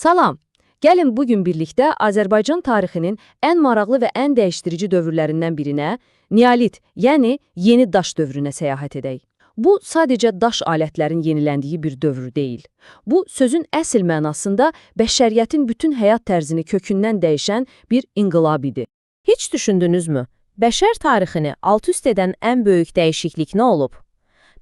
Salam! Gəlin bugün birlikdə Azərbaycan tarixinin ən maraqlı və ən dəyişdirici dövrlərindən birinə, Neolit, yəni yeni daş dövrünə səyahət edək. Bu, sadəcə daş alətlərin yeniləndiyi bir dövr deyil. Bu, sözün əsl mənasında bəşəriyyətin bütün həyat tərzini kökündən dəyişən bir inqilab idi. Heç düşündünüzmü? Bəşər tarixini alt-üst edən ən böyük dəyişiklik nə olub?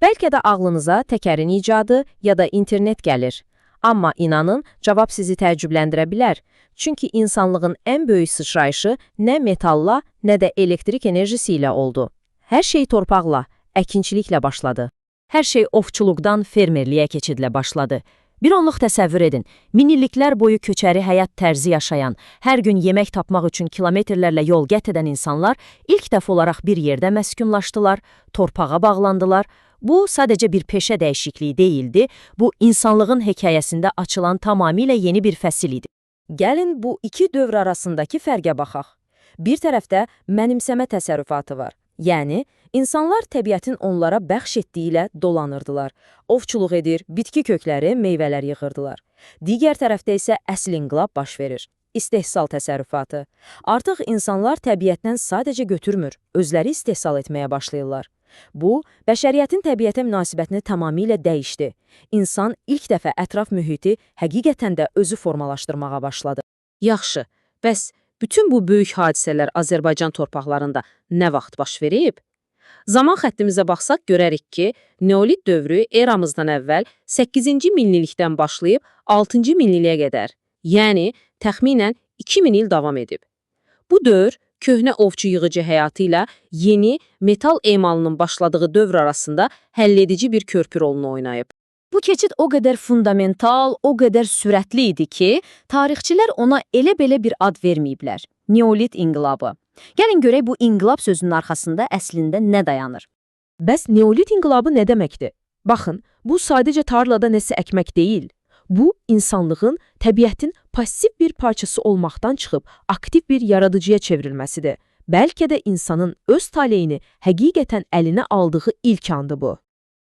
Bəlkə də ağlınıza təkərin icadı ya da internet gəlir. Amma inanın, cavab sizi təəccübləndirə bilər. Çünki insanlığın ən böyük sıçrayışı nə metalla, nə də elektrik enerjisi ilə oldu. Hər şey torpaqla, əkinçiliklə başladı. Hər şey ovçuluqdan fermerliyə keçidlə başladı. Bir onluq təsəvvür edin, minilliklər boyu köçəri həyat tərzi yaşayan, hər gün yemək tapmaq üçün kilometrlərlə yol qət edən insanlar ilk dəfə olaraq bir yerdə məskunlaşdılar, torpağa bağlandılar. Bu, sadəcə bir peşə dəyişikliyi deyildi, bu, insanlığın hekayəsində açılan tamamilə yeni bir fəsil idi. Gəlin bu iki dövr arasındakı fərqə baxaq. Bir tərəfdə mənimsəmə təsərrüfatı var. Yəni, insanlar təbiətin onlara bəxş etdiyi ilə dolanırdılar. Ovçuluq edir, bitki kökləri, meyvələr yığırdılar. Digər tərəfdə isə əsl inqilab baş verir. İstehsal təsərrüfatı. Artıq insanlar təbiətdən sadəcə götürmür, özləri istehsal etməyə başlayırlar. Bu, bəşəriyyətin təbiətə münasibətini tamamilə dəyişdi. İnsan ilk dəfə ətraf mühiti həqiqətən də özü formalaşdırmağa başladı. Yaxşı, bəs bütün bu böyük hadisələr Azərbaycan torpaqlarında nə vaxt baş verib? Zaman xəttimizə baxsaq görərik ki, Neolit dövrü eramızdan əvvəl 8-ci minillikdən başlayıb 6-cı minilliyə qədər, yəni təxminən 2000 il davam edib. Bu dövr, köhnə ovçu yığıcı həyatı ilə yeni metal emalının başladığı dövr arasında həlledici bir körpü rolunu oynayıb. Bu keçid o qədər fundamental, o qədər sürətli idi ki, tarixçilər ona elə-belə bir ad verməyiblər. Neolit inqilabı. Gəlin görək bu inqilab sözünün arxasında əslində nə dayanır? Bəs Neolit inqilabı nə deməkdir? Baxın, bu sadəcə tarlada nəsə əkmək deyil. Bu, insanlığın, təbiətin pasiv bir parçası olmaqdan çıxıb aktiv bir yaradıcıya çevrilməsidir. Bəlkə də insanın öz taleyini həqiqətən əlinə aldığı ilk andı bu.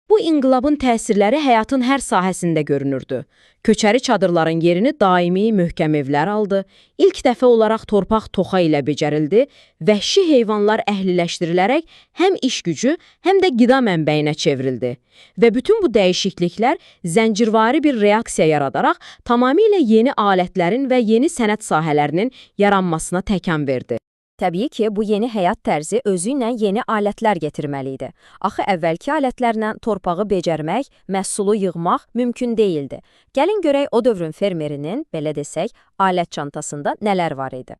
Bu inqilabın təsirləri həyatın hər sahəsində görünürdü. Köçəri çadırların yerini daimi möhkəm evlər aldı. İlk dəfə olaraq torpaq toxa ilə becərildi. Vəhşi heyvanlar əhliləşdirilərək həm iş gücü, həm də qida mənbəyinə çevrildi. Və bütün bu dəyişikliklər zəncirvari bir reaksiya yaradaraq tamamilə yeni alətlərin və yeni sənət sahələrinin yaranmasına təkan verdi. Təbii ki, bu yeni həyat tərzi özü ilə yeni alətlər getirməli idi. Axı əvvəlki alətlərlə torpağı becərmək, məhsulu yığmaq mümkün deyildi. Gəlin görək o dövrün fermerinin, belə desək, alət çantasında nələr var idi.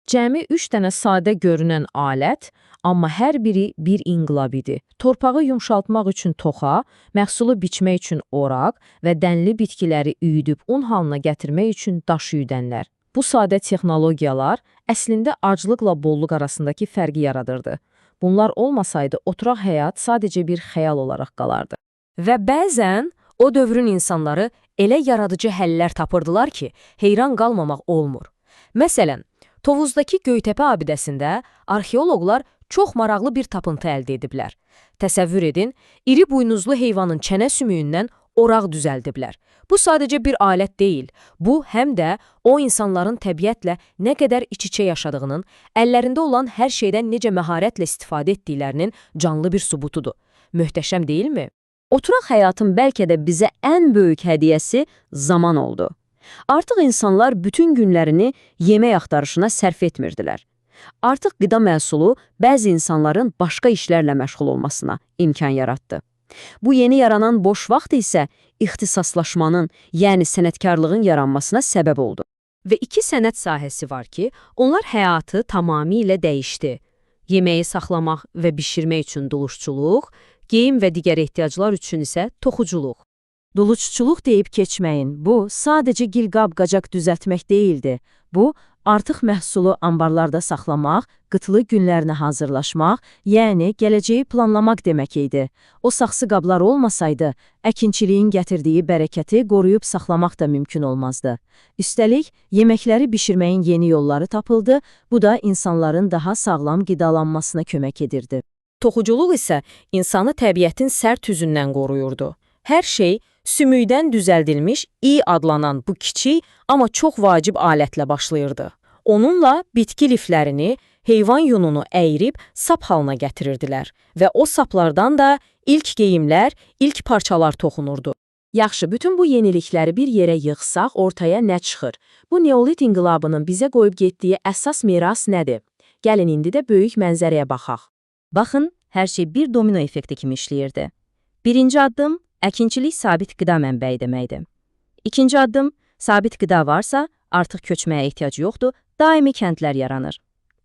Cəmi 3 dənə sadə görünən alət, amma hər biri bir inqilab idi. Torpağı yumşaltmaq üçün toxa, məhsulu biçmək üçün oraq və dənli bitkiləri üyüdüb un halına gətirmək üçün daş üyüdənlər. Bu sadə texnologiyalar əslində aclıqla bolluq arasındakı fərqi yaradırdı. Bunlar olmasaydı, oturaq həyat sadəcə bir xəyal olaraq qalardı. Və bəzən o dövrün insanları elə yaradıcı həllər tapırdılar ki, heyran qalmamaq olmur. Məsələn, Tovuzdakı Göytəpə abidəsində arxeoloqlar çox maraqlı bir tapıntı əldə ediblər. Təsəvvür edin, iri buynuzlu heyvanın çənə sümüyündən oraq düzəldiblər. Bu sadəcə bir alət deyil, bu həm də o insanların təbiətlə nə qədər iç-içə yaşadığının, əllərində olan hər şeydən necə məharətlə istifadə etdiklərinin canlı bir sübutudur. Möhtəşəm deyilmi? Oturaq həyatın bəlkə də bizə ən böyük hədiyyəsi zaman oldu. Artıq insanlar bütün günlərini yemək axtarışına sərf etmirdilər. Artıq qida məhsulu bəzi insanların başqa işlərlə məşğul olmasına imkan yaratdı. Bu yeni yaranan boş vaxt isə ixtisaslaşmanın, yəni sənətkarlığın yaranmasına səbəb oldu. Və iki sənət sahəsi var ki, onlar həyatı tamamilə dəyişdi. Yeməyi saxlamaq və bişirmək üçün duluççuluq, geyim və digər ehtiyaclar üçün isə toxuculuq. Duluççuluq deyib keçməyin, bu sadəcə gilqab-qacaq düzəltmək deyildi. Bu, artıq məhsulu ambarlarda saxlamaq, qıtlı günlərinə hazırlaşmaq, yəni gələcəyi planlamaq demək idi. O saxsı qablar olmasaydı, əkinçiliyin gətirdiyi bərəkəti qoruyub saxlamaq da mümkün olmazdı. Üstəlik, yeməkləri bişirməyin yeni yolları tapıldı, bu da insanların daha sağlam qidalanmasına kömək edirdi. Toxuculuq isə insanı təbiətin sərt üzündən qoruyurdu. Hər şey Sümükdən düzəldilmiş i adlanan bu kiçik, amma çox vacib alətlə başlayırdı. Onunla bitki liflərini, heyvan yununu əyirib sap halına gətirirdilər və o saplardan da ilk geyimlər, ilk parçalar toxunurdu. Yaxşı, bütün bu yenilikləri bir yerə yığsaq ortaya nə çıxır? Bu Neolit inqilabının bizə qoyub getdiyi əsas miras nədir? Gəlin indi də böyük mənzərəyə baxaq. Baxın, hər şey bir domino effekti kimi işləyirdi. Birinci addım, əkinçilik sabit qida mənbəyi deməkdir. İkinci addım, sabit qida varsa, artıq köçməyə ehtiyac yoxdur, daimi kəndlər yaranır.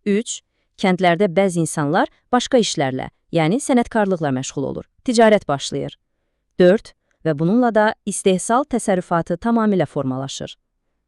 3. Kəndlərdə bəzi insanlar başqa işlərlə, yəni sənətkarlıqla məşğul olur, ticarət başlayır. 4. Və bununla da istehsal təsərrüfatı tamamilə formalaşır.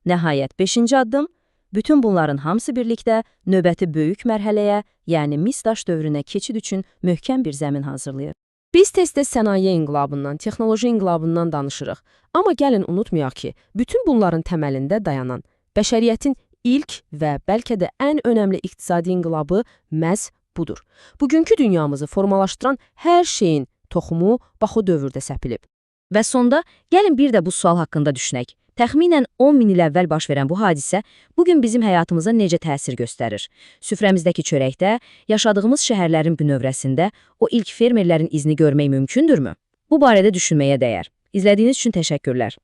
Nəhayət, 5-ci addım, bütün bunların hamısı birlikdə növbəti böyük mərhələyə, yəni mis daş dövrünə keçid üçün möhkəm bir zəmin hazırlayır. Biz tez-tez sənaye inqilabından, texnoloji inqilabından danışırıq. Amma gəlin unutmayaq ki, bütün bunların təməlində dayanan bəşəriyyətin ilk və bəlkə də ən önəmli iqtisadi inqilabı məhz budur. Bugünkü dünyamızı formalaşdıran hər şeyin toxumu bax o dövrdə səpilib. Və sonda, gəlin bir də bu sual haqqında düşünək. Təxminən 10 min il əvvəl baş verən bu hadisə bugün bizim həyatımıza necə təsir göstərir? Süfrəmizdəki çörəkdə, yaşadığımız şəhərlərin bünövrəsində o ilk fermerlərin izini görmək mümkündürmü? Bu barədə düşünməyə dəyər. İzlədiyiniz üçün təşəkkürlər.